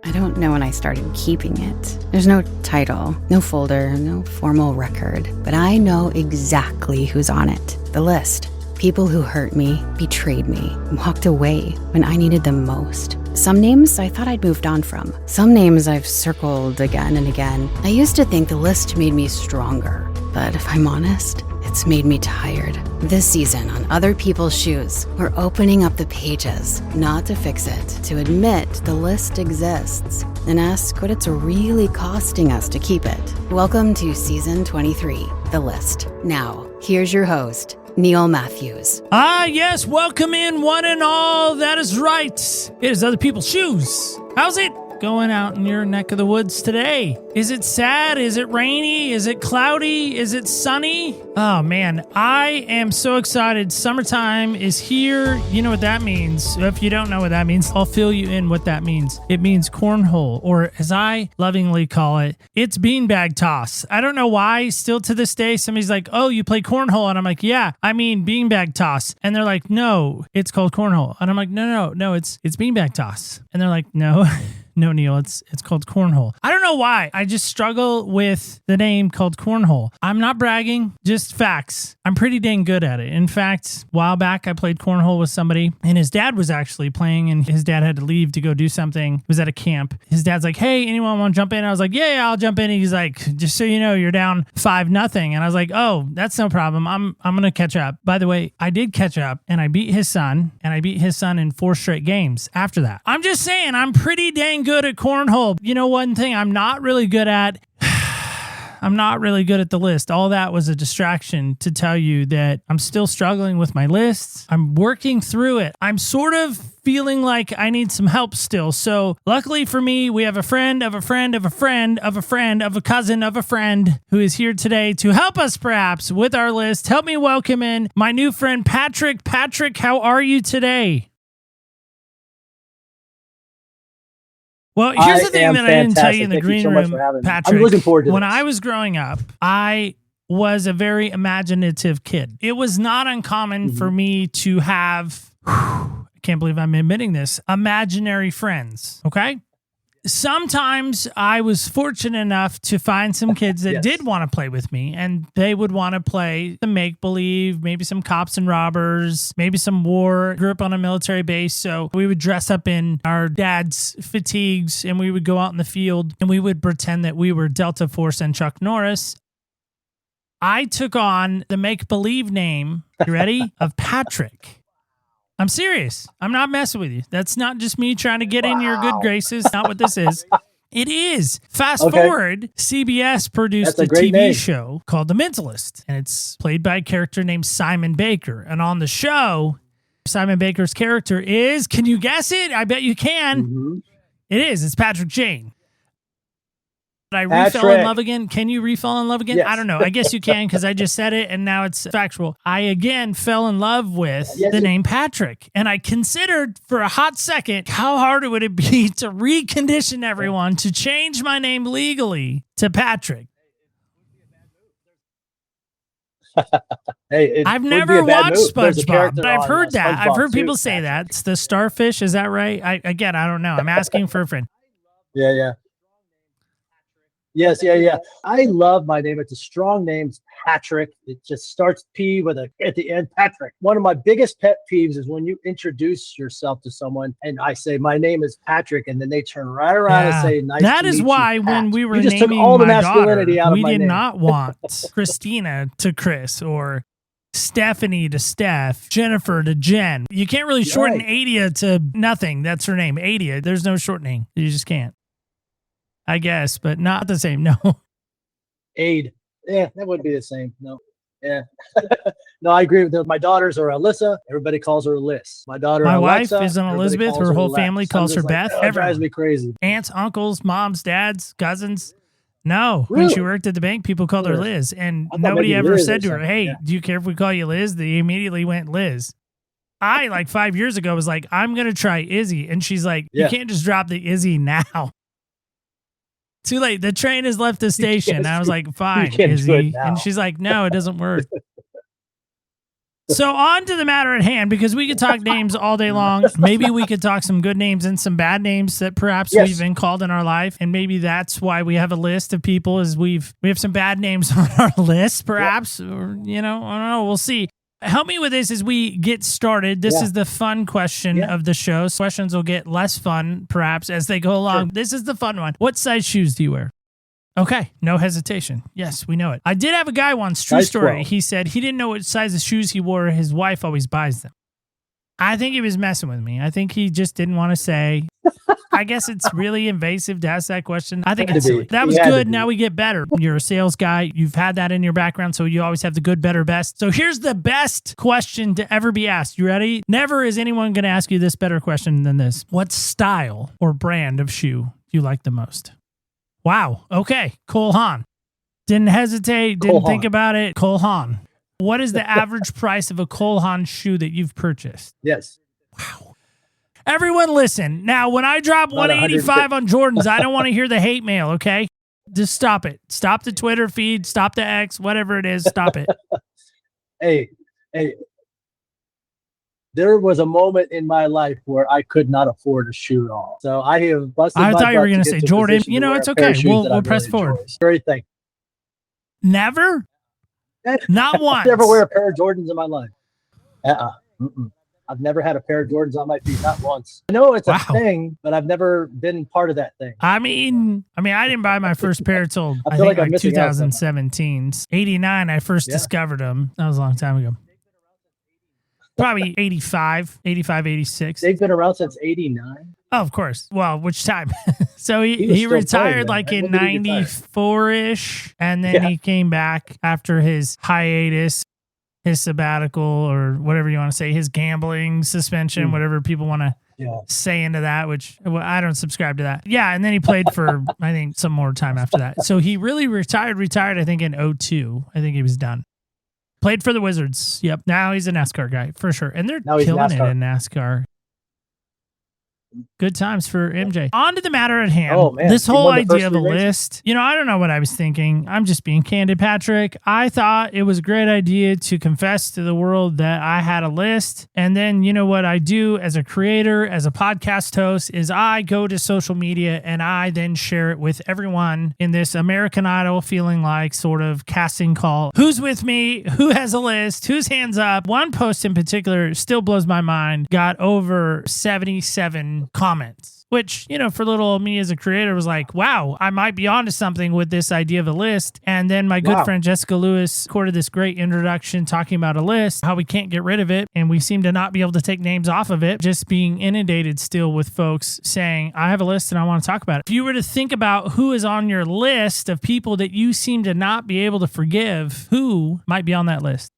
I don't know when I started keeping it. There's no title, no folder, no formal record, but I know exactly who's on it. The list. People who hurt me, betrayed me, walked away when I needed them most. Some names I thought I'd moved on from. Some names I've circled again and again. I used to think the list made me stronger, but if I'm honest, it's made me tired. This season on Other People's Shoes, we're opening up the pages, not to fix it, to admit the list exists, and ask what it's really costing us to keep it. Welcome to Season 23, The List. Now, here's your host, Neil Matthews. Yes, welcome in one and all. That is right. It is Other People's Shoes. How's it going out in your neck of the woods today? Is it sad? Is it rainy? Is it cloudy? Is it sunny? Oh man, I am so excited. Summertime is here. You know what that means. If you don't know what that means, I'll fill you in what that means. It means cornhole, or as I lovingly call it, it's beanbag toss. I don't know why, still to this day, somebody's like, oh, you play cornhole? And I'm like, yeah, I mean beanbag toss. And they're like, no, it's called cornhole. And I'm like, no, it's beanbag toss. And they're like, no. No, Neil, it's called cornhole. I don't know why. I just struggle with the name called cornhole. I'm not bragging, just facts. I'm pretty dang good at it. In fact, a while back, I played cornhole with somebody, and his dad was actually playing, and his dad had to leave to go do something. He was at a camp. His dad's like, hey, anyone want to jump in? I was like, yeah, I'll jump in. And he's like, just so you know, you're down 5-0. And I was like, oh, that's no problem. I'm going to catch up. By the way, I did catch up, and I beat his son, in 4 straight games after that. I'm just saying, I'm pretty dang good at cornhole. You know, one thing I'm not really good at, I'm not really good at the list. All that was a distraction to tell you that I'm still struggling with my lists. I'm working through it. I'm sort of feeling like I need some help still. So luckily for me, we have a friend of a friend of a friend of a friend of a cousin of a friend who is here today to help us perhaps with our list. Help me welcome in my new friend, Patrick. Patrick, how are you today? Well, here's the thing that I didn't tell you in the green room, Patrick. I'm looking forward to when this. I was growing up, I was a very imaginative kid. It was not uncommon for me to have, I can't believe I'm admitting this, imaginary friends, okay? Sometimes I was fortunate enough to find some kids that did want to play with me, and they would want to play some make-believe, maybe some cops and robbers, maybe some war. I grew up on a military base, so we would dress up in our dad's fatigues, and we would go out in the field, and we would pretend that we were Delta Force and Chuck Norris. I took on the make-believe name, you ready, of Patrick. I'm serious. I'm not messing with you. That's not just me trying to get in your good graces. Not what this is. It is. Fast forward, CBS produced a TV show called The Mentalist, and it's played by a character named Simon Baker. And on the show, Simon Baker's character is, can you guess it? I bet you can. Mm-hmm. It is. It's Patrick Jane. Did I refell in love again? Can you refall in love again? Yes. I don't know. I guess you can because I just said it and now it's factual. I again fell in love with the name Patrick. And I considered for a hot second, how hard would it be to recondition everyone to change my name legally to Patrick? I've never watched SpongeBob, but I've heard that. I've heard people say that. It's the starfish. Is that right? I don't know. I'm asking for a friend. Yeah. Yes. I love my name. It's a strong name. It's Patrick. It just starts P with a at the end, Patrick. One of my biggest pet peeves is when you introduce yourself to someone and I say, my name is Patrick, and then they turn right around and say, nice that to is meet why you, when we were you just naming took all the my masculinity daughter, out of we my did name. not want Christina to Chris or Stephanie to Steph, Jennifer to Jen. You can't really shorten Adia to nothing. That's her name. Adia. There's no shortening. You just can't. I guess, but not the same. No. Aid. Yeah, that would be the same. No. Yeah. No, I agree with that. My daughters are Alyssa. Everybody calls her Liz. My daughter, my Alexa, wife is an Elizabeth. Her whole family calls her Beth. It drives me crazy. Aunts, uncles, moms, dads, cousins. No. Really? When she worked at the bank, people called her Liz. And nobody ever said to her, hey, do you care if we call you Liz? They immediately went Liz. I, like 5 years ago, was like, I'm going to try Izzy. And she's like, you can't just drop the Izzy now. Too late. The train has left the station. I was like, fine, Izzy. And she's like, no, it doesn't work. So on to the matter at hand, because we could talk names all day long. Maybe we could talk some good names and some bad names that perhaps we've been called in our life. And maybe that's why we have a list of people, is we have some bad names on our list, perhaps, or, I don't know. We'll see. Help me with this as we get started. This is the fun question of the show. Questions will get less fun, perhaps, as they go along. Sure. This is the fun one. What size shoes do you wear? Okay, no hesitation. Yes, we know it. I did have a guy once, true story. 12. He said he didn't know what size of shoes he wore. His wife always buys them. I think he was messing with me. I think he just didn't want to say. I guess it's really invasive to ask that question. I think it's silly. That was good. Now we get better. You're a sales guy. You've had that in your background, so you always have the good, better, best. So here's the best question to ever be asked. You ready? Never is anyone going to ask you this better question than this. What style or brand of shoe do you like the most? Wow. Okay. Cole Haan. Didn't hesitate. Didn't think about it. Cole Haan. What is the average price of a Cole Haan shoe that you've purchased? Yes. Wow. Everyone listen. Now, when I drop 185 on Jordans, I don't want to hear the hate mail, okay? Just stop it. Stop the Twitter feed. Stop the X, whatever it is. Stop it. Hey. There was a moment in my life where I could not afford a shoe at all. So I have busted my butt. I thought you were going to say, Jordan, it's okay. We'll press forward. Very thankful. Never? Not once. I've never wear a pair of Jordans in my life. I've never had a pair of Jordans on my feet, not once. I know it's a thing, but I've never been part of that thing. I mean, I didn't buy my first pair until I think like 2017. 89, I first discovered them. That was a long time ago. Probably 85, 86. They've been around since 89? Oh, of course. Well, which time? So he retired like in 94-ish, and then he came back after his hiatus, his sabbatical, or whatever you want to say, his gambling suspension, whatever people want to say into that, which I don't subscribe to that. Yeah, and then he played for, I think, some more time after that. So he really retired, I think, in 2002. I think he was done. Played for the Wizards. Yep. Now he's a NASCAR guy for sure. And they're killing it in NASCAR. Good times for MJ. On to the matter at hand. Oh, man. This whole idea of a list, I don't know what I was thinking. I'm just being candid, Patrick. I thought it was a great idea to confess to the world that I had a list. And then, what I do as a creator, as a podcast host, is I go to social media and I then share it with everyone in this American Idol feeling like sort of casting call. Who's with me? Who has a list? Whose hands up? One post in particular still blows my mind. Got over 77 comments, which, for little old me as a creator was like, wow, I might be onto something with this idea of a list. And then my good friend Jessica Lewis recorded this great introduction talking about a list, how we can't get rid of it. And we seem to not be able to take names off of it, just being inundated still with folks saying, I have a list and I want to talk about it. If you were to think about who is on your list of people that you seem to not be able to forgive, who might be on that list?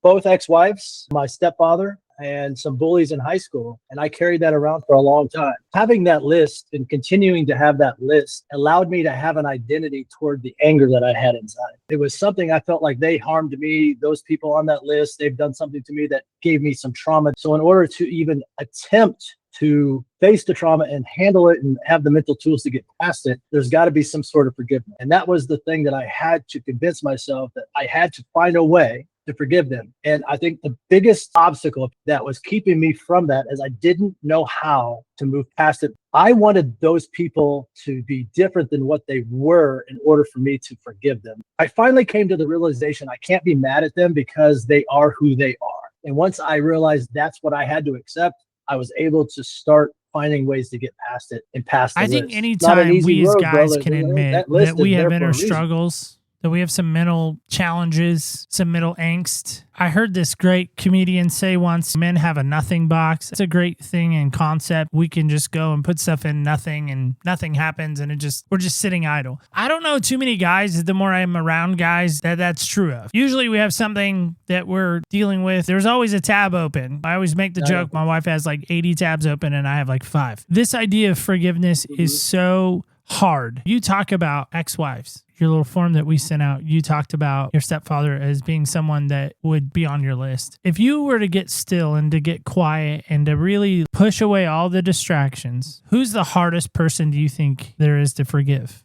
Both ex-wives, my stepfather, and some bullies in high school. And I carried that around for a long time. Having that list and continuing to have that list allowed me to have an identity toward the anger that I had inside. It was something I felt like they harmed me. Those people on that list, they've done something to me that gave me some trauma. So in order to even attempt to face the trauma and handle it and have the mental tools to get past it, there's got to be some sort of forgiveness. And that was the thing that I had to convince myself that I had to find a way to forgive them. And I think the biggest obstacle that was keeping me from that is I didn't know how to move past it. I wanted those people to be different than what they were in order for me to forgive them. I finally came to the realization I can't be mad at them because they are who they are. And once I realized that's what I had to accept, I was able to start finding ways to get past it and past the list. I think anytime we as guys can admit that we have inner struggles, that we have some mental challenges, some mental angst. I heard this great comedian say once, men have a nothing box. It's a great thing in concept. We can just go and put stuff in nothing and nothing happens and we're just sitting idle. I don't know too many guys, the more I'm around guys, that's true of. Usually we have something that we're dealing with. There's always a tab open. I always make the joke, my wife has like 80 tabs open and I have like 5. This idea of forgiveness is so hard. You talk about ex-wives. Your little form that we sent out, you talked about your stepfather as being someone that would be on your list. If you were to get still and to get quiet and to really push away all the distractions, who's the hardest person do you think there is to forgive?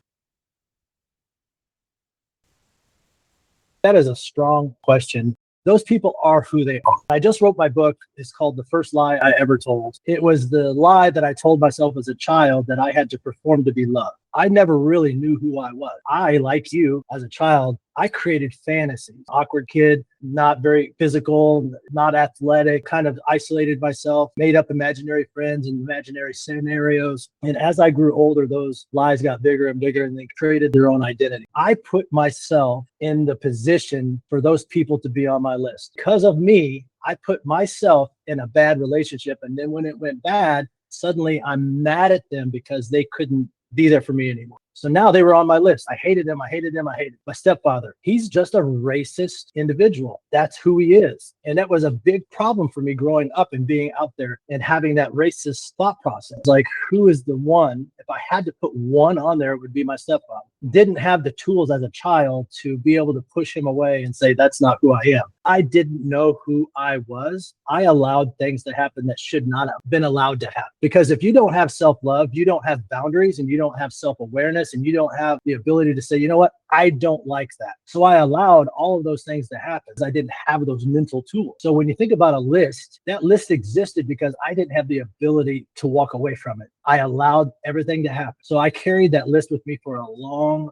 That is a strong question. Those people are who they are. I just wrote my book. It's called The First Lie I Ever Told. It was the lie that I told myself as a child that I had to perform to be loved. I never really knew who I was. I, like you, as a child, I created fantasies. Awkward kid, not very physical, not athletic, kind of isolated myself, made up imaginary friends and imaginary scenarios. And as I grew older, those lies got bigger and bigger, and they created their own identity. I put myself in the position for those people to be on my list. Because of me, I put myself in a bad relationship. And then when it went bad, suddenly I'm mad at them because they couldn't be there for me anymore. So now they were on my list. I hated them. I hated them. I hated my stepfather. He's just a racist individual. That's who he is. And that was a big problem for me growing up and being out there and having that racist thought process. Like, who is the one? If I had to put one on there, it would be my stepfather. Didn't have the tools as a child to be able to push him away and say, that's not who I am. I didn't know who I was. I allowed things to happen that should not have been allowed to happen. Because if you don't have self-love, you don't have boundaries, and you don't have self-awareness, and you don't have the ability to say, you know what, I don't like that. So I allowed all of those things to happen. I didn't have those mental tools. So when you think about a list, that list existed because I didn't have the ability to walk away from it. I allowed everything to happen. So I carried that list with me for a long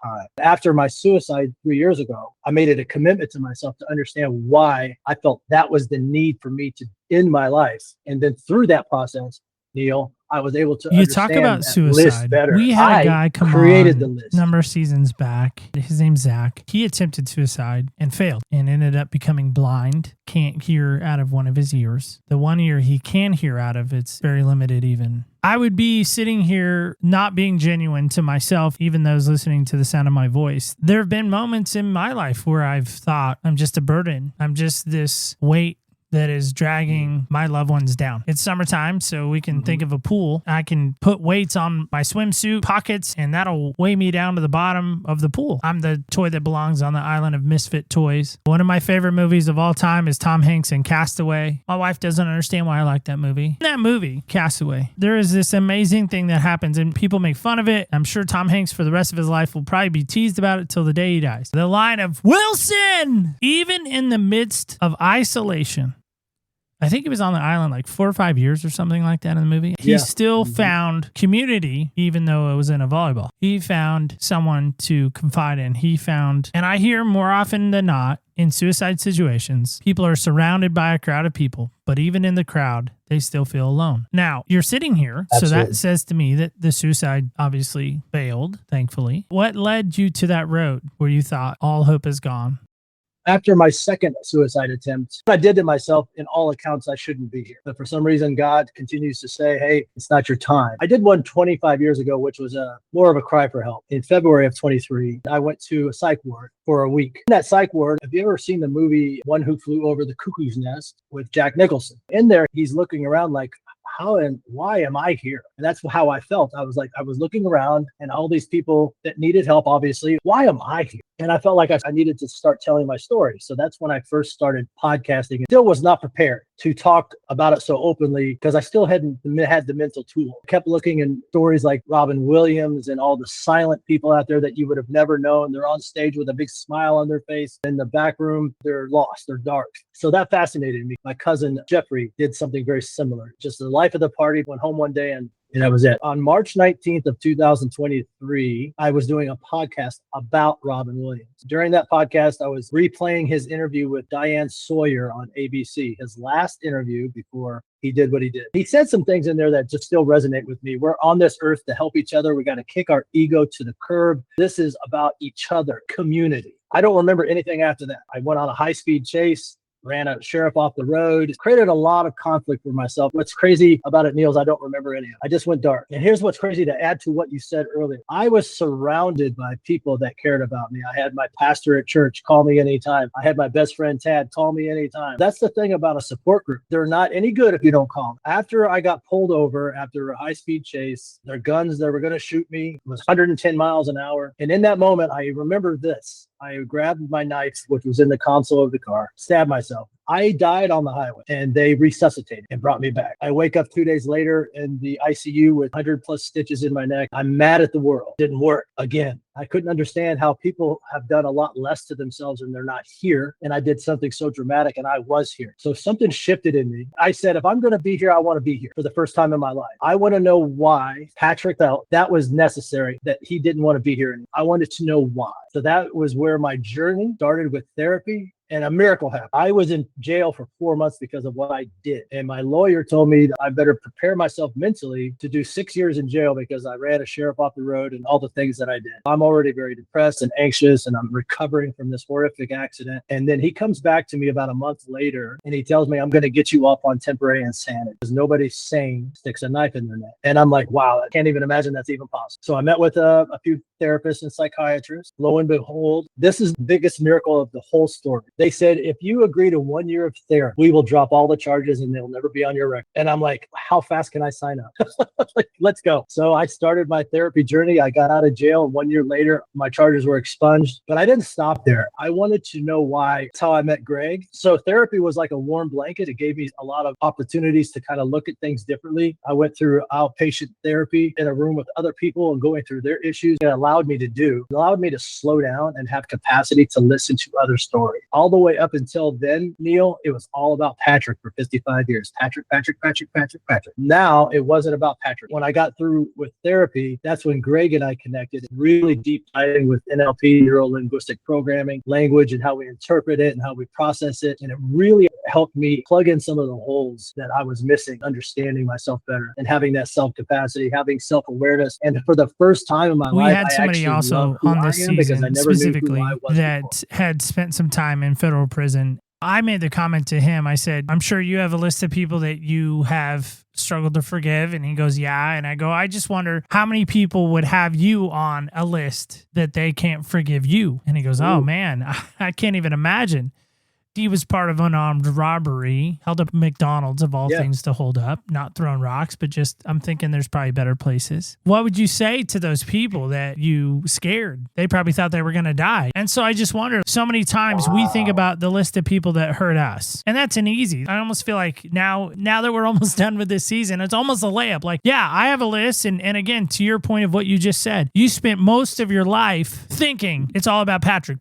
time. After my suicide 3 years ago, I made it a commitment to myself to understand why I felt that was the need for me to end my life. And then through that process, Neil, I was able to talk about suicide. Better. We had a guy come created on the list. Number of seasons back. His name's Zach. He attempted suicide and failed and ended up becoming blind. Can't hear out of one of his ears. The one ear he can hear out of, it's very limited even. I would be sitting here not being genuine to myself, even those listening to the sound of my voice. There have been moments in my life where I've thought, I'm just a burden. I'm just this weight that is dragging my loved ones down. It's summertime, so we can think of a pool. I can put weights on my swimsuit pockets, and that'll weigh me down to the bottom of the pool. I'm the toy that belongs on the island of misfit toys. One of my favorite movies of all time is Tom Hanks in Castaway. My wife doesn't understand why I like that movie. In that movie, Castaway, there is this amazing thing that happens, and people make fun of it. I'm sure Tom Hanks, for the rest of his life, will probably be teased about it till the day he dies. The line of, Wilson! Even in the midst of isolation, I think he was on the island like 4 or 5 years or something like that in the movie. He still found community, even though it was in a volleyball. He found someone to confide in. He found, and I hear more often than not, in suicide situations, people are surrounded by a crowd of people, but even in the crowd, they still feel alone. Now, you're sitting here, so that says to me that the suicide obviously failed, thankfully. What led you to that road where you thought all hope is gone? After my second suicide attempt, I did to myself, in all accounts, I shouldn't be here. But for some reason, God continues to say, hey, it's not your time. I did one 25 years ago, which was more of a cry for help. In February of 23, I went to a psych ward for a week. In that psych ward, have you ever seen the movie One Who Flew Over the Cuckoo's Nest with Jack Nicholson? In there, he's looking around like, how and why am I here? And that's how I felt. I was looking around and all these people that needed help, obviously. Why am I here? And I felt like I needed to start telling my story. So that's when I first started podcasting. And still was not prepared to talk about it so openly because I still hadn't had the mental tool. I kept looking in stories like Robin Williams and all the silent people out there that you would have never known. They're on stage with a big smile on their face. In the back room, they're lost, they're dark. So that fascinated me. My cousin Jeffrey did something very similar. Just the life of the party, went home one day and that was it. On March 19th of 2023, I was doing a podcast about Robin Williams. During that podcast, I was replaying his interview with Diane Sawyer on ABC, his last interview before he did what he did. He said some things in there that just still resonate with me. We're on this earth to help each other. We got to kick our ego to the curb. This is about each other, community. I don't remember anything after that. I went on a high-speed chase, ran a sheriff off the road, created a lot of conflict for myself. What's crazy about it, Neil, is I don't remember any of it. I just went dark. And here's what's crazy to add to what you said earlier. I was surrounded by people that cared about me. I had my pastor at church call me anytime. I had my best friend, Tad, call me anytime. That's the thing about a support group. They're not any good if you don't call them. After I got pulled over after a high-speed chase, their guns, they were going to shoot me. It was 110 miles an hour. And in that moment, I remember this. I grabbed my knife, which was in the console of the car, stabbed myself. I died on the highway and they resuscitated and brought me back. I wake up 2 days later in the ICU with 100 plus stitches in my neck. I'm mad at the world. Didn't work again. I couldn't understand how people have done a lot less to themselves and they're not here. And I did something so dramatic and I was here. So something shifted in me. I said, if I'm going to be here, I want to be here for the first time in my life. I want to know why Patrick felt that was necessary, that he didn't want to be here. And I wanted to know why. So that was where my journey started with therapy. And a miracle happened. I was in jail for 4 months because of what I did. And my lawyer told me that I better prepare myself mentally to do 6 years in jail because I ran a sheriff off the road and all the things that I did. I'm already very depressed and anxious and I'm recovering from this horrific accident. And then he comes back to me about a month later and he tells me, I'm going to get you off on temporary insanity because nobody sane sticks a knife in their neck. And I'm like, wow, I can't even imagine that's even possible. So I met with a few therapists and psychiatrists. Lo and behold, this is the biggest miracle of the whole story. They said, if you agree to 1 year of therapy, we will drop all the charges and they'll never be on your record. And I'm like, how fast can I sign up? Like, let's go. So I started my therapy journey. I got out of jail. And 1 year later, my charges were expunged. But I didn't stop there. I wanted to know why. That's how I met Greg. So therapy was like a warm blanket. It gave me a lot of opportunities to kind of look at things differently. I went through outpatient therapy in a room with other people and going through their issues. It allowed me to slow down and have capacity to listen to other stories. All the way up until then, Neil, it was all about Patrick for 55 years. Patrick. Now it wasn't about Patrick. When I got through with therapy, that's when Greg and I connected, really deep diving with NLP, neuro-linguistic programming, language, and how we interpret it and how we process it. And it really helped me plug in some of the holes that I was missing, understanding myself better and having that self-capacity, having self-awareness. And for the first time in my life, we had somebody also on this season specifically that had spent some time in federal prison. I made the comment to him. I said, I'm sure you have a list of people that you have struggled to forgive. And he goes, yeah. And I go, I just wonder how many people would have you on a list that they can't forgive you. And he goes, oh man, I can't even imagine. He was part of unarmed robbery, held up McDonald's of all things to hold up, not throwing rocks, but just, I'm thinking there's probably better places. What would you say to those people that you scared? They probably thought they were going to die. And so I just wonder, so many times we think about the list of people that hurt us. And that's an easy. I almost feel like now that we're almost done with this season, it's almost a layup. Like, yeah, I have a list. And again, to your point of what you just said, you spent most of your life thinking it's all about Patrick.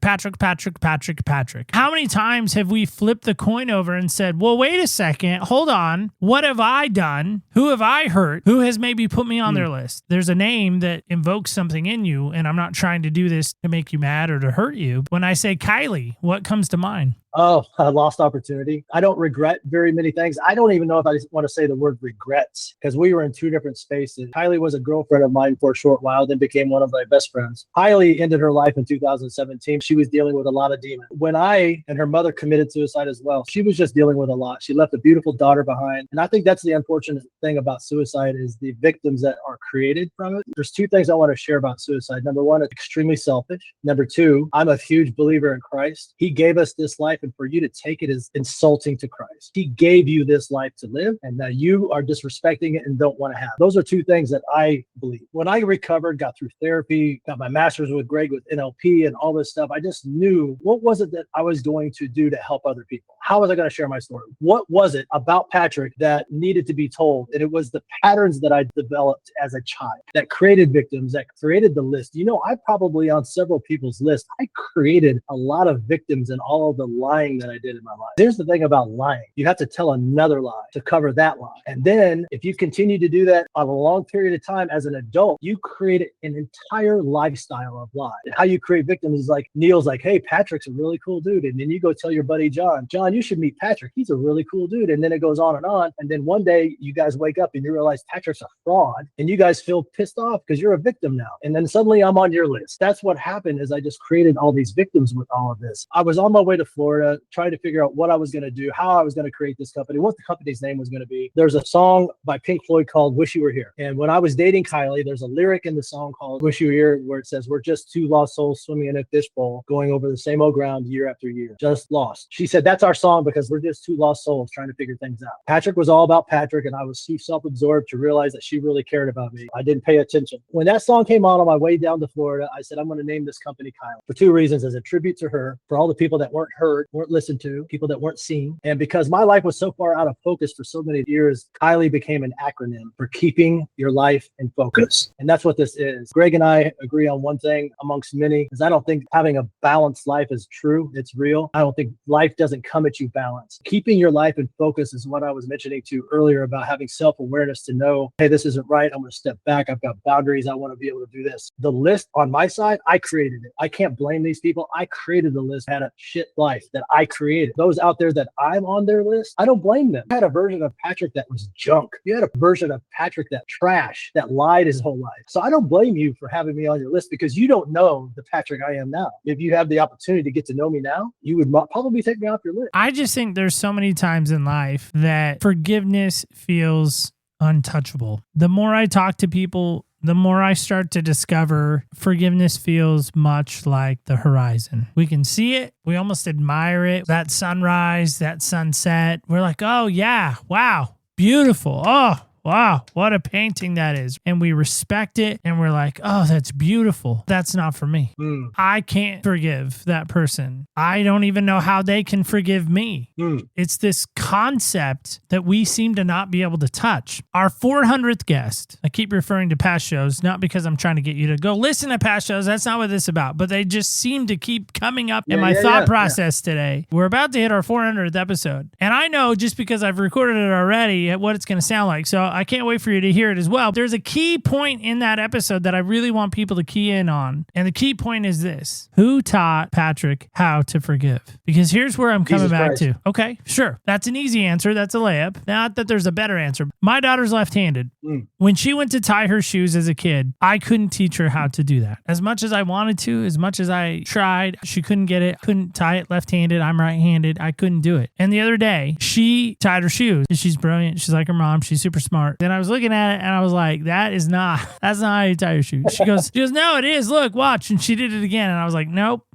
How many times have we flipped the coin over and said, well, wait a second, hold on. What have I done? Who have I hurt? Who has maybe put me on their list? There's a name that invokes something in you, and I'm not trying to do this to make you mad or to hurt you. When I say Kylie, what comes to mind? Oh, a lost opportunity. I don't regret very many things. I don't even know if I want to say the word regrets because we were in two different spaces. Kylie was a girlfriend of mine for a short while, then became one of my best friends. Kylie ended her life in 2017. She was dealing with a lot of demons. When I and her mother committed suicide as well, she was just dealing with a lot. She left a beautiful daughter behind. And I think that's the unfortunate thing about suicide is the victims that are created from it. There's two things I want to share about suicide. Number one, it's extremely selfish. Number two, I'm a huge believer in Christ. He gave us this life, and for you to take it is insulting to Christ. He gave you this life to live, and now you are disrespecting it and don't want to have. Those are two things that I believe. When I recovered, got through therapy, got my master's with Greg with NLP and all this stuff, I just knew what was it that I was going to do to help other people? How was I going to share my story? What was it about Patrick that needed to be told? And it was the patterns that I developed as a child that created victims, that created the list. You know, I probably on several people's lists, I created a lot of victims and all of the lying that I did in my life. Here's the thing about lying. You have to tell another lie to cover that lie. And then if you continue to do that on a long period of time as an adult, you create an entire lifestyle of lies. How you create victims is like Neil's like, hey, Patrick's a really cool dude. And then you go tell your buddy John, you should meet Patrick. He's a really cool dude. And then it goes on. And then one day you guys wake up and you realize Patrick's a fraud and you guys feel pissed off because you're a victim now. And then suddenly I'm on your list. That's what happened is I just created all these victims with all of this. I was on my way to Florida trying to figure out what I was going to do, how I was going to create this company, what the company's name was going to be. There's a song by Pink Floyd called Wish You Were Here. And when I was dating Kylie, there's a lyric in the song called Wish You Were Here where it says, we're just two lost souls swimming in a fishbowl, going over the same old ground year after year, just lost. She said, that's our song because we're just two lost souls trying to figure things out. Patrick was all about Patrick, and I was too self-absorbed to realize that she really cared about me. I didn't pay attention. When that song came on my way down to Florida, I said, I'm going to name this company Kylie for two reasons: as a tribute to her, for all the people that weren't heard weren't listened to, people that weren't seen. And because my life was so far out of focus for so many years, Kylie became an acronym for keeping your life in focus. And that's what this is. Greg and I agree on one thing amongst many, is I don't think having a balanced life is true. It's real. I don't think life doesn't come at you balanced. Keeping your life in focus is what I was mentioning to earlier about having self-awareness to know, hey, this isn't right. I'm going to step back. I've got boundaries. I want to be able to do this. The list on my side, I created it. I can't blame these people. I created the list. I had a shit life that I created. Those out there that I'm on their list, I don't blame them. I had a version of Patrick that was junk. You had a version of Patrick that trash, that lied his whole life. So I don't blame you for having me on your list, because you don't know the Patrick I am now. If you have the opportunity to get to know me now, you would probably take me off your list. I just think there's so many times in life that forgiveness feels untouchable. The more I talk to people, the more I start to discover forgiveness feels much like the horizon. We can see it. We almost admire it. That sunrise, that sunset. We're like, oh yeah, wow, beautiful. Oh, wow, what a painting that is. And we respect it and we're like, oh, that's beautiful. That's not for me. I can't forgive that person. I don't even know how they can forgive me. It's this concept that we seem to not be able to touch. Our 400th guest, I keep referring to past shows, not because I'm trying to get you to go listen to past shows. That's not what this is about. But they just seem to keep coming up in my thought process today. We're about to hit our 400th episode. And I know just because I've recorded it already what it's going to sound like. So I can't wait for you to hear it as well. There's a key point in that episode that I really want people to key in on. And the key point is this. Who taught Patrick how to forgive? Because here's where I'm coming back to. Okay, sure. That's an easy answer. That's a layup. Not that there's a better answer. My daughter's left-handed. When she went to tie her shoes as a kid, I couldn't teach her how to do that. As much as I wanted to, as much as I tried, she couldn't get it. Couldn't tie it left-handed. I'm right-handed. I couldn't do it. And the other day, she tied her shoes. She's brilliant. She's like her mom. She's super smart. Then I was looking at it and I was like, that's not how you tie your shoes. She goes, no, it is. Look, watch. And she did it again. And I was like, nope.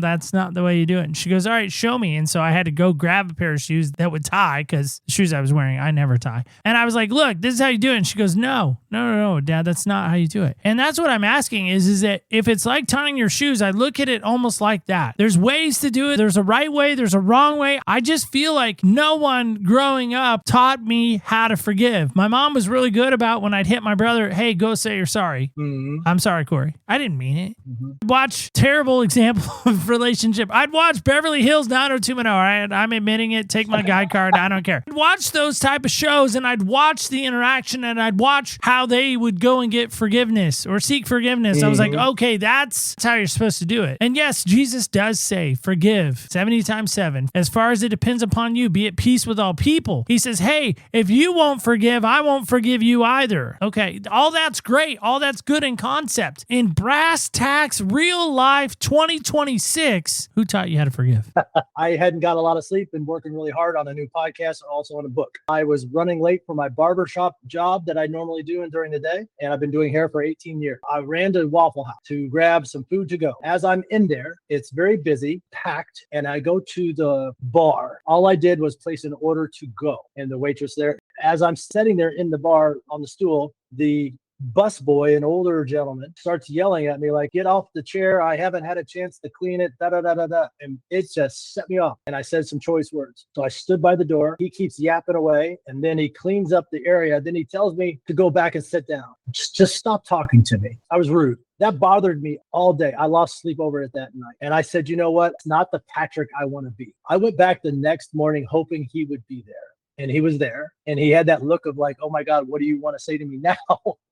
That's not the way you do it. And she goes, all right, show me. And so I had to go grab a pair of shoes that would tie, because the shoes I was wearing, I never tie. And I was like, look, this is how you do it. And she goes, no, Dad, that's not how you do it. And that's what I'm asking is that if it's like tying your shoes, I look at it almost like that. There's ways to do it. There's a right way. There's a wrong way. I just feel like no one growing up taught me how to forgive. My mom was really good about when I'd hit my brother, hey, go say you're sorry. I'm sorry, Corey. I didn't mean it. Watch terrible example of relationship. I'd watch Beverly Hills 90210. All right, I'm admitting it. Take my guide card. I don't care. I'd watch those type of shows and I'd watch the interaction and I'd watch how they would go and get forgiveness or seek forgiveness. I was like, okay, that's how you're supposed to do it. And yes, Jesus does say, forgive 70 times 7. As far as it depends upon you, be at peace with all people. He says, hey, if you won't forgive, I won't forgive you either. Okay, all that's great. All that's good in concept. In brass tacks, real life, 2026, who taught you how to forgive? I hadn't got a lot of sleep and working really hard on a new podcast and also on a book. I was running late for my barbershop job that I normally do during the day, and I've been doing hair for 18 years. I ran to Waffle House to grab some food to go. As I'm in there, it's very busy, packed, and I go to the bar. All I did was place an order to go, and the waitress there, as I'm sitting there in the bar on the stool, the busboy, an older gentleman, starts yelling at me like, get off the chair. I haven't had a chance to clean it, da-da-da-da-da. And it just set me off. And I said some choice words. So I stood by the door. He keeps yapping away. And then he cleans up the area. Then he tells me to go back and sit down. Just stop talking to me. I was rude. That bothered me all day. I lost sleep over it that night. And I said, you know what? It's not the Patrick I want to be. I went back the next morning hoping he would be there. And he was there. And he had that look of like, oh my God, what do you want to say to me now?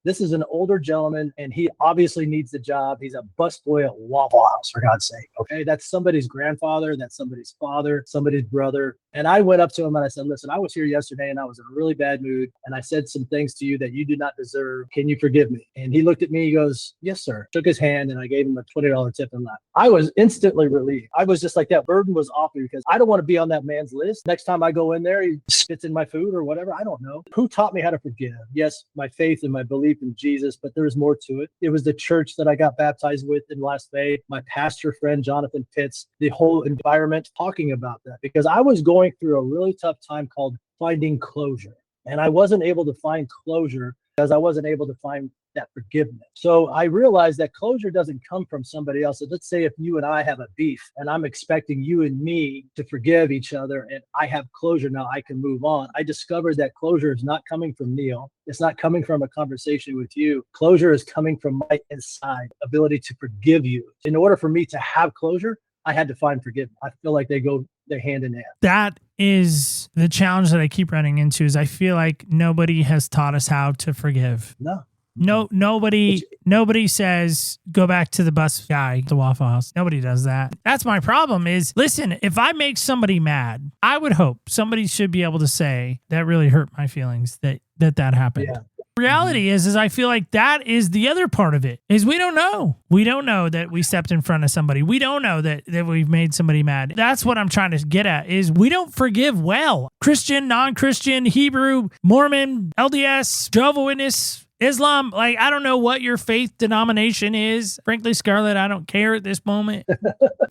This is an older gentleman and he obviously needs the job. He's a busboy at Waffle House, for God's sake. Okay. That's somebody's grandfather. That's somebody's father, somebody's brother. And I went up to him and I said, listen, I was here yesterday and I was in a really bad mood. And I said some things to you that you did not deserve. Can you forgive me? And he looked at me, he goes, yes, sir. Took his hand and I gave him a $20 tip and left. I was instantly relieved. I was just like, that burden was off me because I don't want to be on that man's list. Next time I go in there, he spits in my food or whatever. I don't know. Who taught me how to forgive? Yes, my faith and my belief in Jesus, but there's more to it. It was the church that I got baptized with in Las Vegas, my pastor friend, Jonathan Pitts, the whole environment talking about that because I was going through a really tough time called finding closure. And I wasn't able to find closure because I wasn't able to find that forgiveness. So I realized that closure doesn't come from somebody else. So let's say if you and I have a beef and I'm expecting you and me to forgive each other and I have closure now, I can move on. I discovered that closure is not coming from Neil. It's not coming from a conversation with you. Closure is coming from my inside ability to forgive you. In order for me to have closure, I had to find forgiveness. I feel like they're hand in hand. That is the challenge that I keep running into is I feel like nobody has taught us how to forgive. Nobody says, go back to the bus guy, the Waffle House. Nobody does that. That's my problem is, listen, if I make somebody mad, I would hope somebody should be able to say, that really hurt my feelings that happened. Yeah. Reality is I feel like that is the other part of it is we don't know. We don't know that we stepped in front of somebody. We don't know that we've made somebody mad. That's what I'm trying to get at is we don't forgive well. Christian, non-Christian, Hebrew, Mormon, LDS, Jehovah's Witness, Islam, like, I don't know what your faith denomination is. Frankly, Scarlett, I don't care at this moment.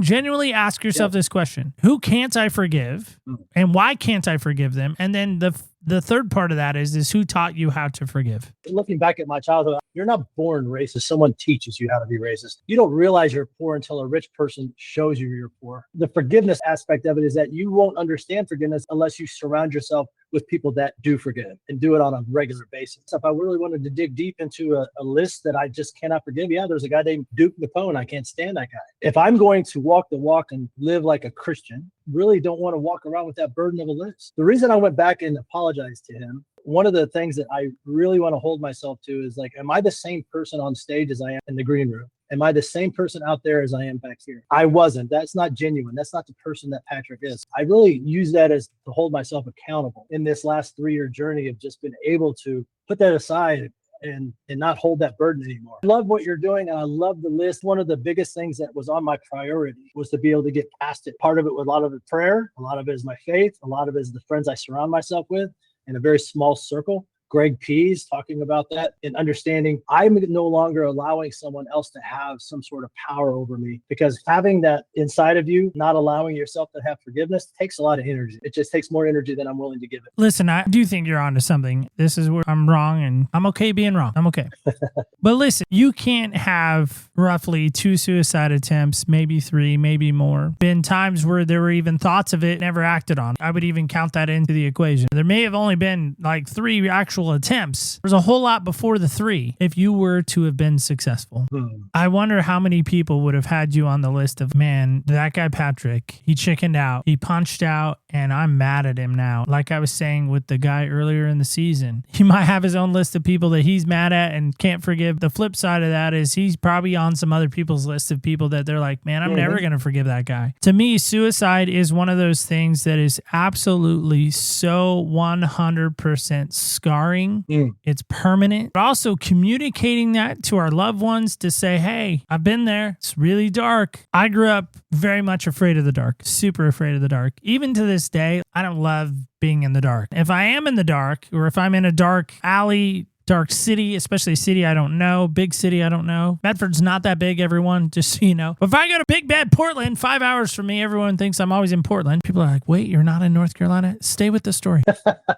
Genuinely ask yourself this question. Who can't I forgive? And why can't I forgive them? And then the third part of that is who taught you how to forgive? Looking back at my childhood, you're not born racist. Someone teaches you how to be racist. You don't realize you're poor until a rich person shows you you're poor. The forgiveness aspect of it is that you won't understand forgiveness unless you surround yourself with people that do forgive and do it on a regular basis. If I really wanted to dig deep into a list that I just cannot forgive, there's a guy named Duke Napone. I can't stand that guy. If I'm going to walk the walk and live like a Christian, really don't want to walk around with that burden of a list. The reason I went back and apologized to him, one of the things that I really want to hold myself to is like, am I the same person on stage as I am in the green room? Am I the same person out there as I am back here? I wasn't. That's not genuine. That's not the person that Patrick is. I really use that as to hold myself accountable in this last 3-year journey of just been able to put that aside and not hold that burden anymore. I love what you're doing, and I love the list. One of the biggest things that was on my priority was to be able to get past it. Part of it was a lot of it prayer, a lot of it is my faith, a lot of it is the friends I surround myself with in a very small circle. Greg Pease talking about that and understanding I'm no longer allowing someone else to have some sort of power over me, because having that inside of you, not allowing yourself to have forgiveness takes a lot of energy. It just takes more energy than I'm willing to give it. Listen, I do think you're onto something. This is where I'm wrong, and I'm okay being wrong. I'm okay. But listen, you can't have roughly 2 suicide attempts, maybe 3, maybe more. Been times where there were even thoughts of it, never acted on. I would even count that into the equation. There may have only been like 3 actual attempts. There's a whole lot before the 3 if you were to have been successful. I wonder how many people would have had you on the list of, man, that guy Patrick, he chickened out, he punched out, and I'm mad at him now. Like I was saying with the guy earlier in the season, he might have his own list of people that he's mad at and can't forgive. The flip side of that is he's probably on some other people's list of people that they're like, man, I'm never going to forgive that guy. To me, suicide is one of those things that is absolutely so 100% scarring. It's permanent. But also communicating that to our loved ones to say, hey, I've been there. It's really dark. I grew up very much afraid of the dark, super afraid of the dark. Even to this day, I don't love being in the dark. If I am in the dark, or if I'm in a dark alley, dark city, especially a city I don't know, big city I don't know. Medford's not that big, everyone, just so you know. But if I go to big bad Portland, 5 hours from me, everyone thinks I'm always in Portland. People are like, wait, you're not in North Carolina? Stay with the story.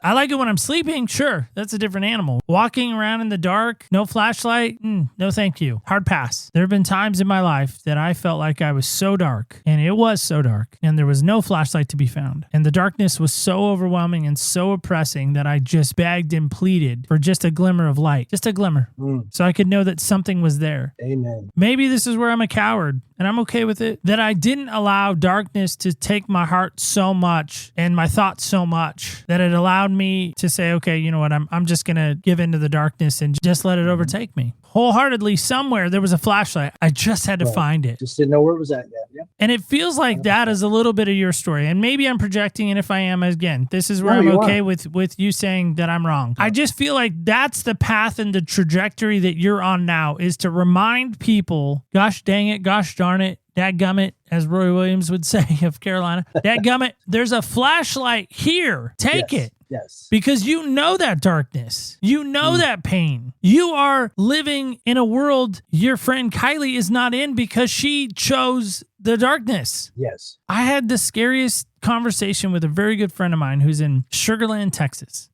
I like it when I'm sleeping. Sure, that's a different animal. Walking around in the dark, no flashlight, no thank you. Hard pass. There have been times in my life that I felt like I was so dark, and it was so dark, and there was no flashlight to be found. And the darkness was so overwhelming and so oppressing that I just begged and pleaded for just a glimmer of light, just a glimmer, so I could know that something was there. Amen. Maybe this is where I'm a coward, and I'm okay with it, that I didn't allow darkness to take my heart so much and my thoughts so much that it allowed me to say, okay, you know what, I'm just going to give into the darkness and just let it overtake me. Wholeheartedly, somewhere there was a flashlight. I just had to find it. Just didn't know where it was at yet. Yeah. And it feels like that is a little bit of your story. And maybe I'm projecting, and if I am, again, this is where I'm okay with you saying that I'm wrong. I just feel like that's the path and the trajectory that you're on now, is to remind people, gosh dang it, gosh darn it, dadgummit, as Roy Williams would say of Carolina, dadgummit, there's a flashlight here. Take it. Yes. Because you know that darkness. You know that pain. You are living in a world your friend Kylie is not in because she chose the darkness. Yes. I had the scariest conversation with a very good friend of mine who's in Sugar Land, Texas.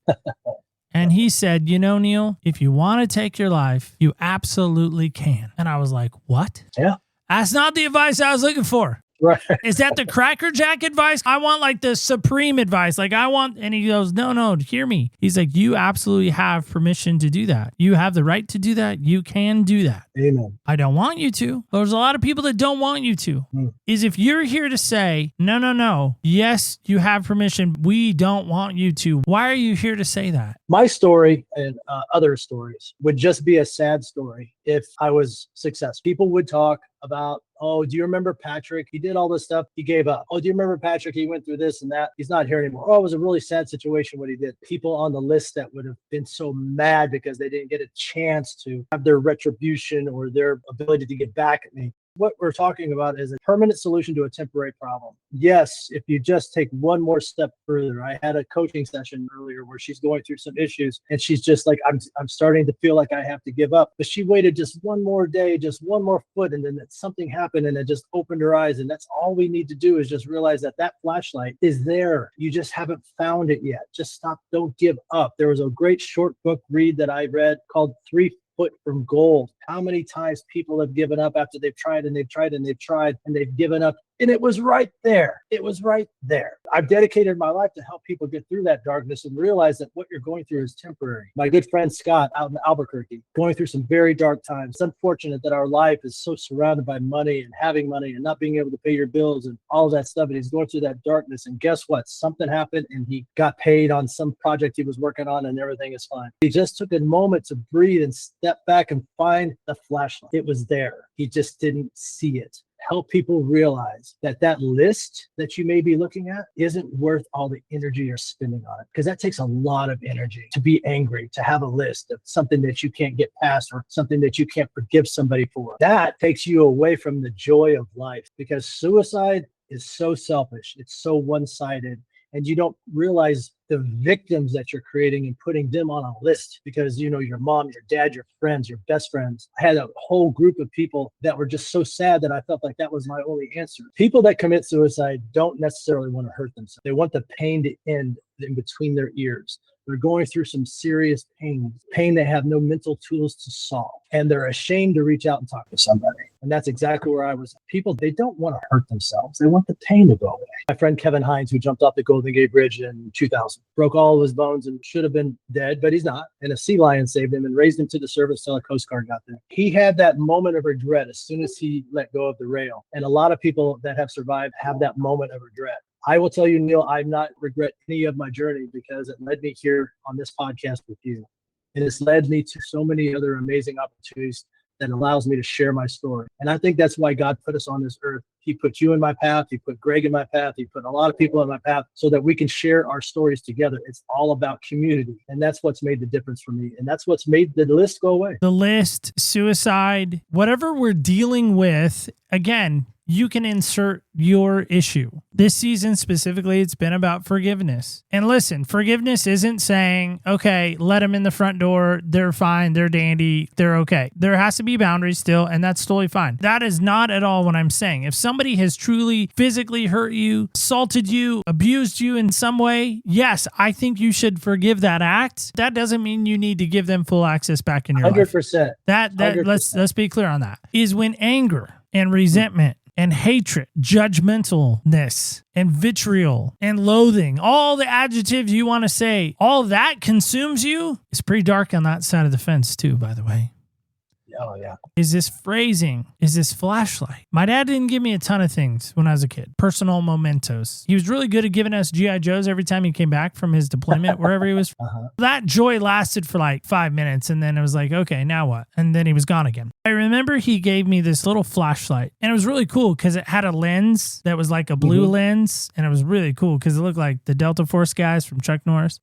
And he said, you know, Neil, if you want to take your life, you absolutely can. And I was like, what? Yeah. That's not the advice I was looking for. Right. Is that the Cracker Jack advice? I want like the supreme advice. Like I want, and he goes, no, hear me. He's like, you absolutely have permission to do that. You have the right to do that. You can do that. Amen. I don't want you to. There's a lot of people that don't want you to. Is if you're here to say, no, yes, you have permission. We don't want you to. Why are you here to say that? My story and other stories would just be a sad story if I was successful. People would talk about, oh, do you remember Patrick? He did all this stuff. He gave up. Oh, do you remember Patrick? He went through this and that. He's not here anymore. Oh, it was a really sad situation what he did. People on the list that would have been so mad because they didn't get a chance to have their retribution or their ability to get back at me. What we're talking about is a permanent solution to a temporary problem. Yes, if you just take one more step further. I had a coaching session earlier where she's going through some issues and she's just like, I'm starting to feel like I have to give up. But she waited just one more day, just one more foot, and then something happened and it just opened her eyes. And that's all we need to do is just realize that that flashlight is there. You just haven't found it yet. Just stop. Don't give up. There was a great short book read that I read called 3 Foot from Gold. How many times people have given up after they've tried and they've tried and they've tried and they've given up. And it was right there. It was right there. I've dedicated my life to help people get through that darkness and realize that what you're going through is temporary. My good friend Scott out in Albuquerque, going through some very dark times. It's unfortunate that our life is so surrounded by money and having money and not being able to pay your bills and all of that stuff. And he's going through that darkness. And guess what? Something happened and he got paid on some project he was working on and everything is fine. He just took a moment to breathe and step back and find the flashlight. It was there. He just didn't see it. Help people realize that that list that you may be looking at isn't worth all the energy you're spending on it, because that takes a lot of energy to be angry, to have a list of something that you can't get past or something that you can't forgive somebody for. That takes you away from the joy of life, because suicide is so selfish. It's so one-sided. And you don't realize the victims that you're creating and putting them on a list because, you know, your mom, your dad, your friends, your best friends. I had a whole group of people that were just so sad that I felt like that was my only answer. People that commit suicide don't necessarily want to hurt themselves. They want the pain to end in between their ears. They're going through some serious pain they have no mental tools to solve. And they're ashamed to reach out and talk to somebody. And that's exactly where I was. People, they don't want to hurt themselves. They want the pain to go away. My friend Kevin Hines, who jumped off the Golden Gate Bridge in 2000, broke all of his bones and should have been dead, but he's not. And a sea lion saved him and raised him to the surface till a Coast Guard got there. He had that moment of regret as soon as he let go of the rail. And a lot of people that have survived have that moment of regret. I will tell you, Neil, I not regret any of my journey because it led me here on this podcast with you. And it's led me to so many other amazing opportunities that allows me to share my story. And I think that's why God put us on this earth. He put you in my path. He put Greg in my path. He put a lot of people in my path so that we can share our stories together. It's all about community. And that's what's made the difference for me. And that's what's made the list go away. The list, suicide, whatever we're dealing with, again, you can insert your issue. This season specifically, it's been about forgiveness. And listen, forgiveness isn't saying, okay, let them in the front door. They're fine. They're dandy. They're okay. There has to be boundaries still, and that's totally fine. That is not at all what I'm saying. If somebody has truly physically hurt you, assaulted you, abused you in some way, yes, I think you should forgive that act. That doesn't mean you need to give them full access back in your 100%. life. That 100%. Let's be clear on that. Is when anger and resentment and hatred, judgmentalness, and vitriol, and loathing, all the adjectives you want to say, all that consumes you. It's pretty dark on that side of the fence too, by the way. Oh, yeah. Is this phrasing? Is this flashlight? My dad didn't give me a ton of things when I was a kid. Personal mementos. He was really good at giving us G.I. Joes every time he came back from his deployment, wherever he was. That joy lasted for like 5 minutes, and then it was like, okay, now what? And then he was gone again. I remember he gave me this little flashlight, and it was really cool because it had a lens that was like a blue lens, and it was really cool because it looked like the Delta Force guys from Chuck Norris.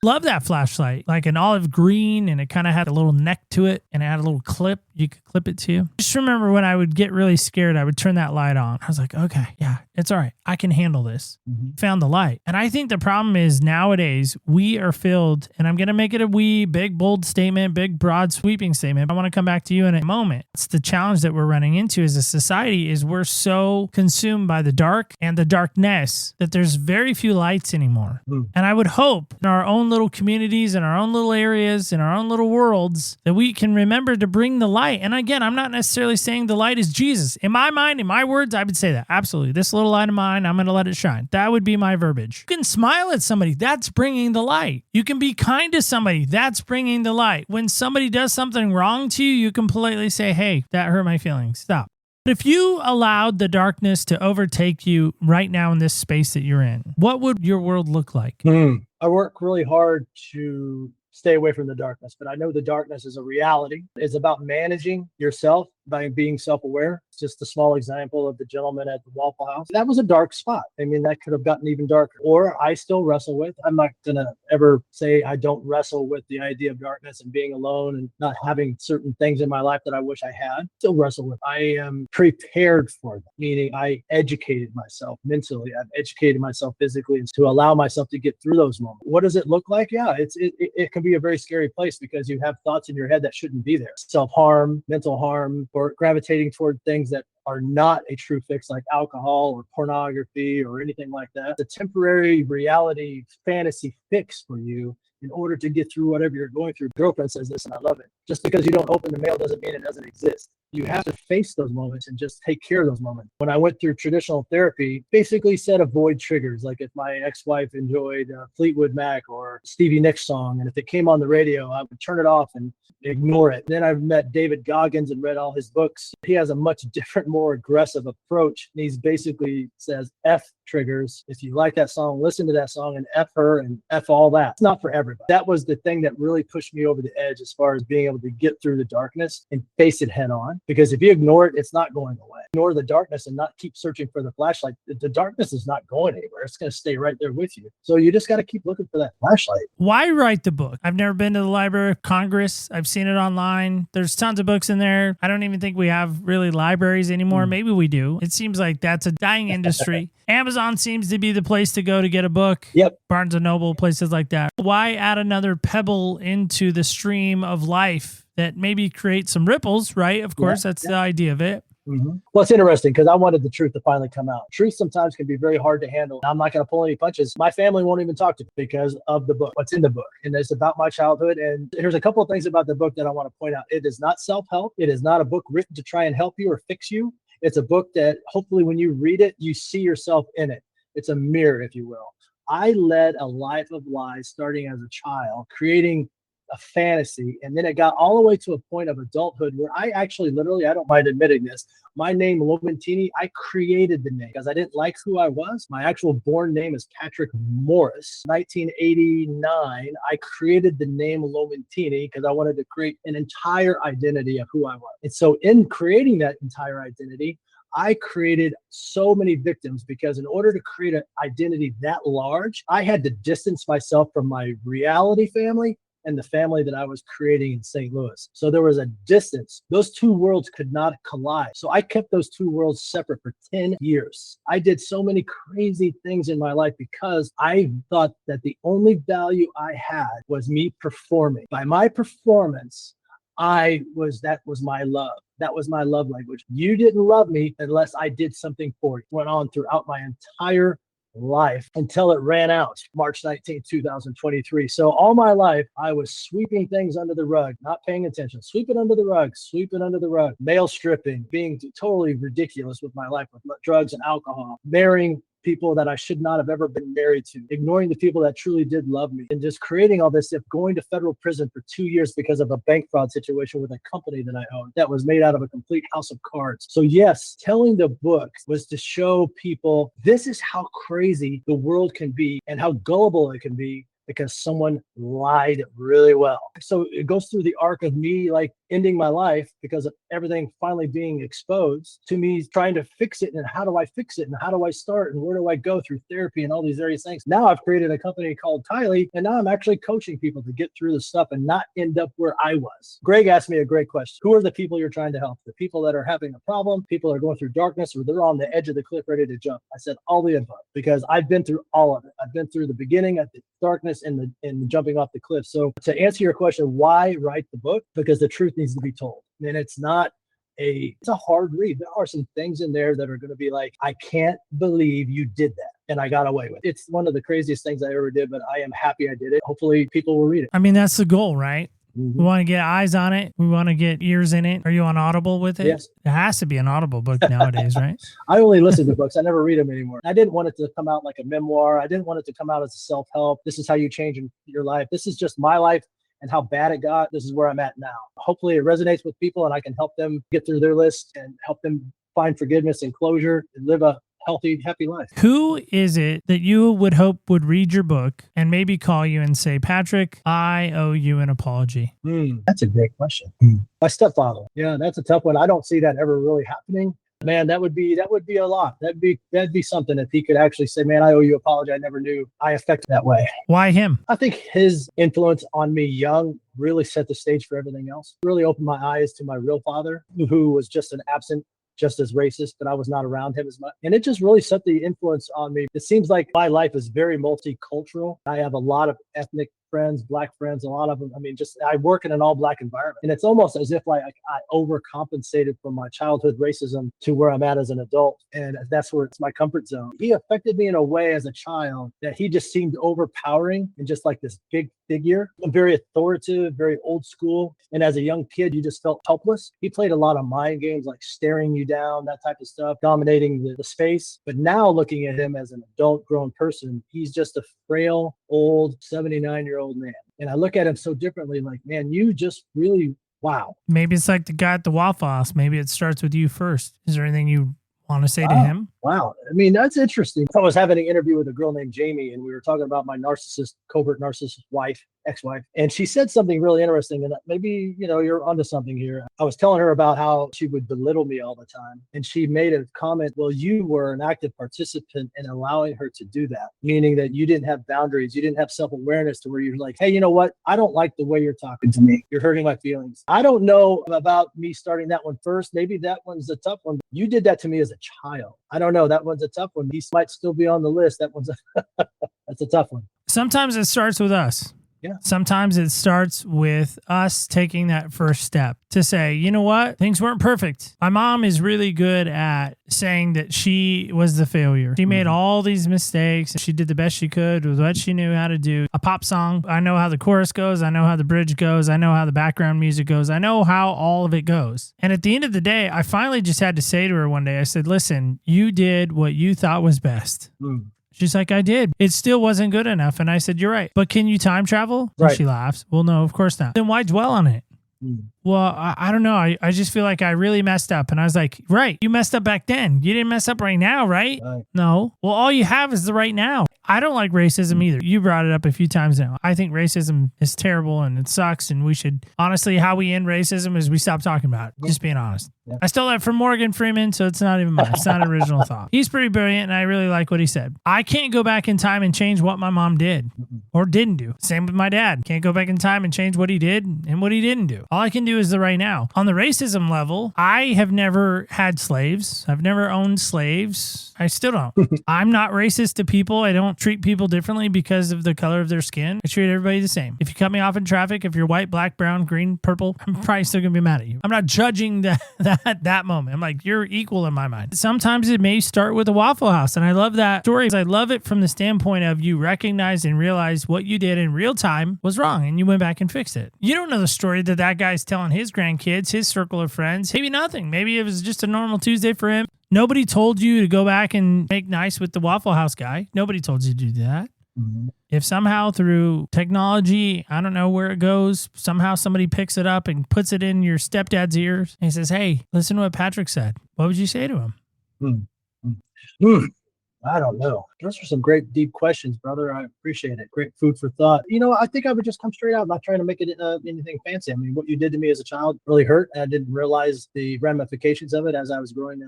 Love that flashlight, like an olive green, and it kind of had a little neck to it, and it had a little clip. You could clip it to. Just remember when I would get really scared, I would turn that light on. I was like, okay, yeah, it's all right. I can handle this. Found the light. And I think the problem is nowadays we are filled, and I'm going to make it a big, bold statement, big, broad, sweeping statement. I want to come back to you in a moment. It's the challenge that we're running into as a society is we're so consumed by the dark and the darkness that there's very few lights anymore. And I would hope in our own own little communities, in our own little areas, in our own little worlds, that we can remember to bring the light. And again, I'm not necessarily saying the light is Jesus. In my mind, in my words, I would say that. Absolutely. This little light of mine, I'm going to let it shine. That would be my verbiage. You can smile at somebody. That's bringing the light. You can be kind to somebody. That's bringing the light. When somebody does something wrong to you, you can politely say, hey, that hurt my feelings. Stop. If you allowed the darkness to overtake you right now in this space that you're in, what would your world look like? I work really hard to stay away from the darkness, but I know the darkness is a reality. It's about managing yourself by being self-aware. It's just a small example of the gentleman at the Waffle House. That was a dark spot. I mean, that could have gotten even darker. Or I still wrestle with, I'm not going to ever say I don't wrestle with the idea of darkness and being alone and not having certain things in my life that I wish I had. Still wrestle with. I am prepared for that, meaning I educated myself mentally. I've educated myself physically to allow myself to get through those moments. What does it look like? Yeah, it can be a very scary place because you have thoughts in your head that shouldn't be there. Self-harm, mental harm, or gravitating toward things that are not a true fix, like alcohol or pornography or anything like that. It's a temporary reality fantasy fix for you in order to get through whatever you're going through. Girlfriend says this and I love it. Just because you don't open the mail doesn't mean it doesn't exist. You have to face those moments and just take care of those moments. When I went through traditional therapy, basically said avoid triggers. Like if my ex-wife enjoyed Fleetwood Mac or Stevie Nicks song, and if it came on the radio, I would turn it off and ignore it. Then I've met David Goggins and read all his books. He has a much different, more aggressive approach. And he's basically says F triggers. If you like that song, listen to that song and F her and F all that. It's not for everybody. That was the thing that really pushed me over the edge as far as being able to get through the darkness and face it head on. Because if you ignore it, it's not going away. Ignore the darkness and not keep searching for the flashlight. The darkness is not going anywhere. It's going to stay right there with you. So you just got to keep looking for that flashlight. Why write the book? I've never been to the Library of Congress. I've seen it online. There's tons of books in there. I don't even think we have really libraries anymore. Maybe we do. It seems like that's a dying industry. Amazon seems to be the place to go to get a book. Yep. Barnes & Noble, places like that. Why add another pebble into the stream of life that maybe creates some ripples, right? Of course, that's the idea of it. Well, it's interesting because I wanted the truth to finally come out. Truth sometimes can be very hard to handle. I'm not going to pull any punches. My family won't even talk to me because of the book, what's in the book. And it's about my childhood. And here's a couple of things about the book that I want to point out. It is not self-help. It is not a book written to try and help you or fix you. It's a book that hopefully when you read it, you see yourself in it. It's a mirror, if you will. I led a life of lies starting as a child, creating a fantasy. And then it got all the way to a point of adulthood where I actually literally, I don't mind admitting this, my name Lomantini, I created the name because I didn't like who I was. My actual born name is Patrick Morris. 1989, I created the name Lomantini because I wanted to create an entire identity of who I was. And so in creating that entire identity, I created so many victims because in order to create an identity that large, I had to distance myself from my reality family and the family that I was creating in St. Louis. So there was a distance. Those two worlds could not collide. So I kept those two worlds separate for 10 years. I did so many crazy things in my life because I thought that the only value I had was me performing. By my performance, that was my love. That was my love language. You didn't love me unless I did something for you. Went on throughout my entire life until it ran out March 19, 2023. So all my life, I was sweeping things under the rug, not paying attention, sweep it under the rug, male stripping, being totally ridiculous with my life with drugs and alcohol, marrying people that I should not have ever been married to, ignoring the people that truly did love me, and just creating all this stuff, going to federal prison for 2 years because of a bank fraud situation with a company that I owned that was made out of a complete house of cards. So yes, telling the book was to show people this is how crazy the world can be and how gullible it can be because someone lied really well. So it goes through the arc of me like ending my life because of everything finally being exposed to me trying to fix it. And how do I fix it? And how do I start? And where do I go through therapy and all these various things? Now I've created a company called Tylee, and now I'm actually coaching people to get through the stuff and not end up where I was. Greg asked me a great question. Who are the people you're trying to help? The people that are having a problem, people that are going through darkness, or they're on the edge of the cliff ready to jump. I said all the above because I've been through all of it. I've been through the beginning at the darkness and the jumping off the cliff. So to answer your question, why write the book? Because the truth needs to be told. And it's a hard read. There are some things in there that are going to be like, I can't believe you did that. and I got away with it. It's one of the craziest things I ever did, but I am happy I did it. Hopefully people will read it. I mean, that's the goal, right? We want to get eyes on it. We want to get ears in it. Are you on Audible with it? Yes. It has to be an Audible book nowadays, right? I only listen to books. I never read them anymore. I didn't want it to come out like a memoir. I didn't want it to come out as a self-help. This is how you change your life. This is just my life and how bad it got. This is where I'm at now. Hopefully it resonates with people and I can help them get through their list and help them find forgiveness and closure and live a healthy, happy life. Who is it that you would hope would read your book and maybe call you and say, Patrick, I owe you an apology? That's a great question. My stepfather. Yeah, that's a tough one. I don't see that ever really happening. Man, that would be a lot. That'd be something if he could actually say, man, I owe you an apology. I never knew I affected that way. Why him? I think his influence on me young really set the stage for everything else. Really opened my eyes to my real father, who was just just as racist, but I was not around him as much. And it just really set the influence on me. It seems like my life is very multicultural. I have a lot of ethnic friends, Black friends, a lot of them. I mean, I work in an all Black environment. And it's almost as if I overcompensated from my childhood racism to where I'm at as an adult. And that's where it's my comfort zone. He affected me in a way as a child that he just seemed overpowering and just like this big figure, very authoritative, very old school. And as a young kid, you just felt helpless. He played a lot of mind games, like staring you down, that type of stuff, dominating the space. But now looking at him as an adult grown person, he's just a frail, old 79-year-old man. And I look at him so differently, like, man, you just really, wow. Maybe it's like the guy at the Waffle House. Maybe it starts with you first. Is there anything you want to say to him? Wow. I mean, that's interesting. I was having an interview with a girl named Jamie, and we were talking about my covert narcissist wife, ex-wife. And she said something really interesting, and maybe, you're onto something here. I was telling her about how she would belittle me all the time. And she made a comment, well, you were an active participant in allowing her to do that, meaning that you didn't have boundaries. You didn't have self-awareness to where you're like, hey, you know what? I don't like the way you're talking to me. You're hurting my feelings. I don't know about me starting that one first. Maybe that one's the tough one. You did that to me as a child. I don't know. That one's a tough one. He might still be on the list. That's a tough one. Sometimes it starts with us. Yeah. Sometimes it starts with us taking that first step to say, you know what? Things weren't perfect. My mom is really good at saying that she was the failure. She made all these mistakes. She did the best she could with what she knew how to do. A pop song, I know how the chorus goes. I know how the bridge goes. I know how the background music goes. I know how all of it goes. And at the end of the day, I finally just had to say to her one day, I said, listen, you did what you thought was best. She's like, I did. It still wasn't good enough. And I said, you're right. But can you time travel? Right. And she laughs. Well, no, of course not. Then why dwell on it? Well, I don't know. I just feel like I really messed up. And I was like, right, you messed up back then. You didn't mess up right now, right? No. Well, all you have is the right now. I don't like racism either. You brought it up a few times now. I think racism is terrible and it sucks. And we should, honestly, how we end racism is we stop talking about it. Just being honest. Yeah. I stole that from Morgan Freeman, so it's not even mine. It's not an original thought. He's pretty brilliant, and I really like what he said. I can't go back in time and change what my mom did or didn't do. Same with my dad. Can't go back in time and change what he did and what he didn't do. All I can do is the right now. On the racism level, I have never had slaves. I've never owned slaves. I still don't. I'm not racist to people. I don't treat people differently because of the color of their skin. I treat everybody the same. If you cut me off in traffic, if you're white, black, brown, green, purple, I'm probably still going to be mad at you. I'm not judging that moment. I'm like, you're equal in my mind. Sometimes it may start with a Waffle House. And I love that story. I love it from the standpoint of you recognize and realize what you did in real time was wrong and you went back and fixed it. You don't know the story that guy's telling his grandkids, his circle of friends. Maybe nothing. Maybe it was just a normal Tuesday for him. Nobody told you to go back and make nice with the Waffle House guy. Nobody told you to do that. If somehow through technology, I don't know where it goes, somehow somebody picks it up and puts it in your stepdad's ears and he says, hey, listen to what Patrick said. What would you say to him? I don't know. Those are some great, deep questions, brother. I appreciate it. Great food for thought. I think I would just come straight out, not trying to make it anything fancy. I mean, what you did to me as a child really hurt. And I didn't realize the ramifications of it as I was growing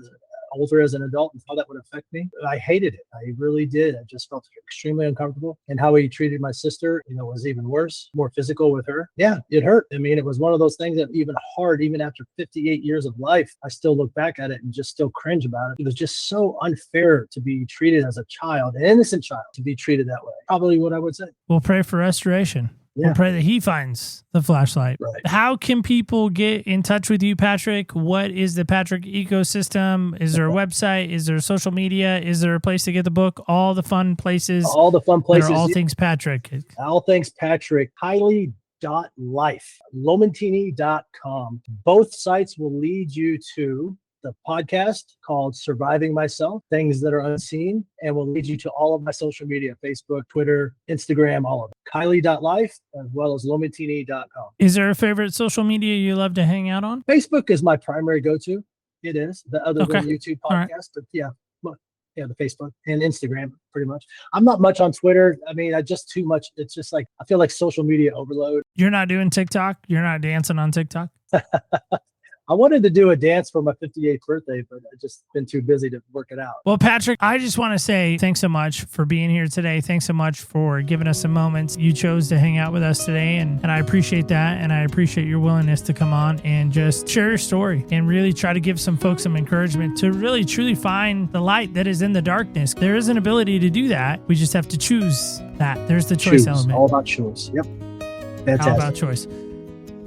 older as an adult and how that would affect me. I hated it. I really did. I just felt extremely uncomfortable. And how he treated my sister, was even worse, more physical with her. Yeah, it hurt. I mean, it was one of those things that even after 58 years of life, I still look back at it and just still cringe about it. It was just so unfair to be treated as a child, an innocent child, to be treated that way. Probably what I would say. We'll pray for restoration. We'll pray that he finds the flashlight. Right. How can people get in touch with you, Patrick? What is the Patrick ecosystem? Is there a website? Is there social media? Is there a place to get the book? All the fun places. All the fun places. All things Patrick. All things Patrick. Kylie.life. Lomantini.com. Both sites will lead you to the podcast called Surviving Myself, Things That Are Unseen, and will lead you to all of my social media, Facebook, Twitter, Instagram, all of it. Kylie.life, as well as Lomantini.com. Is there a favorite social media you love to hang out on? Facebook is my primary go-to. It is, other than YouTube podcast, right. but the Facebook and Instagram, pretty much. I'm not much on Twitter. I mean, I just too much. It's just like, I feel like social media overload. You're not doing TikTok? You're not dancing on TikTok? I wanted to do a dance for my 58th birthday, but I've just been too busy to work it out. Well, Patrick, I just want to say thanks so much for being here today. Thanks so much for giving us some moments. You chose to hang out with us today, and I appreciate that. And I appreciate your willingness to come on and just share your story and really try to give some folks some encouragement to really truly find the light that is in the darkness. There is an ability to do that. We just have to choose that. There's the choice element. All about choice. Yep. Fantastic. All about choice.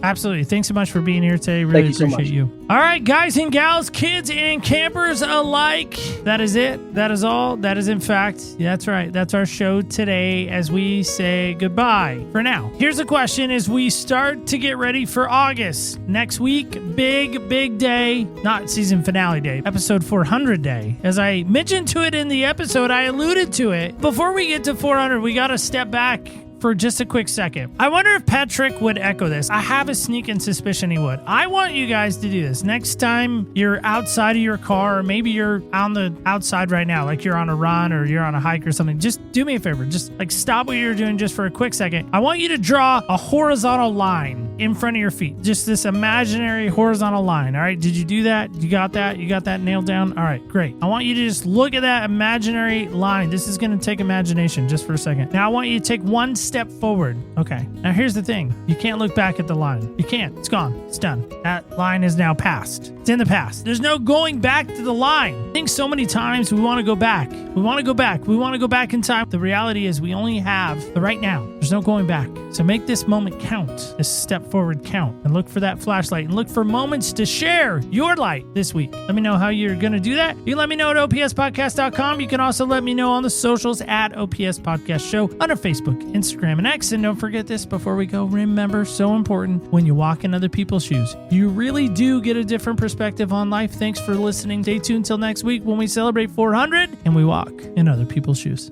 Absolutely. Thanks so much for being here today. Really appreciate you. All right, guys and gals, kids and campers alike. That is it. That is all. That is, in fact, that's right. That's our show today as we say goodbye for now. Here's a question as we start to get ready for August. Next week, big day. Not season finale day. Episode 400 day. As I mentioned to it in the episode, I alluded to it. Before we get to 400, we got to step back for just a quick second. I wonder if Patrick would echo this. I have a sneaking suspicion he would. I want you guys to do this. Next time you're outside of your car, or maybe you're on the outside right now, like you're on a run or you're on a hike or something, just do me a favor. Just like stop what you're doing just for a quick second. I want you to draw a horizontal line in front of your feet. Just this imaginary horizontal line. All right. Did you do that? You got that? You got that nailed down? All right, great. I want you to just look at that imaginary line. This is going to take imagination just for a second. Now I want you to take one step forward. Okay. Now here's the thing. You can't look back at the line. You can't. It's gone. It's done. That line is now past. It's in the past. There's no going back to the line. I think so many times we want to go back. We want to go back. We want to go back in time. The reality is we only have the right now. There's no going back. So make this moment count. This step forward count. And look for that flashlight and look for moments to share your light this week. Let me know how you're going to do that. You can let me know at opspodcast.com. You can also let me know on the socials at OPS Podcast Show under Facebook, Instagram, and X. And don't forget this before we go. Remember, so important, when you walk in other people's shoes, you really do get a different perspective on life. Thanks for listening. Stay tuned till next week when we celebrate 400 and we walk in other people's shoes.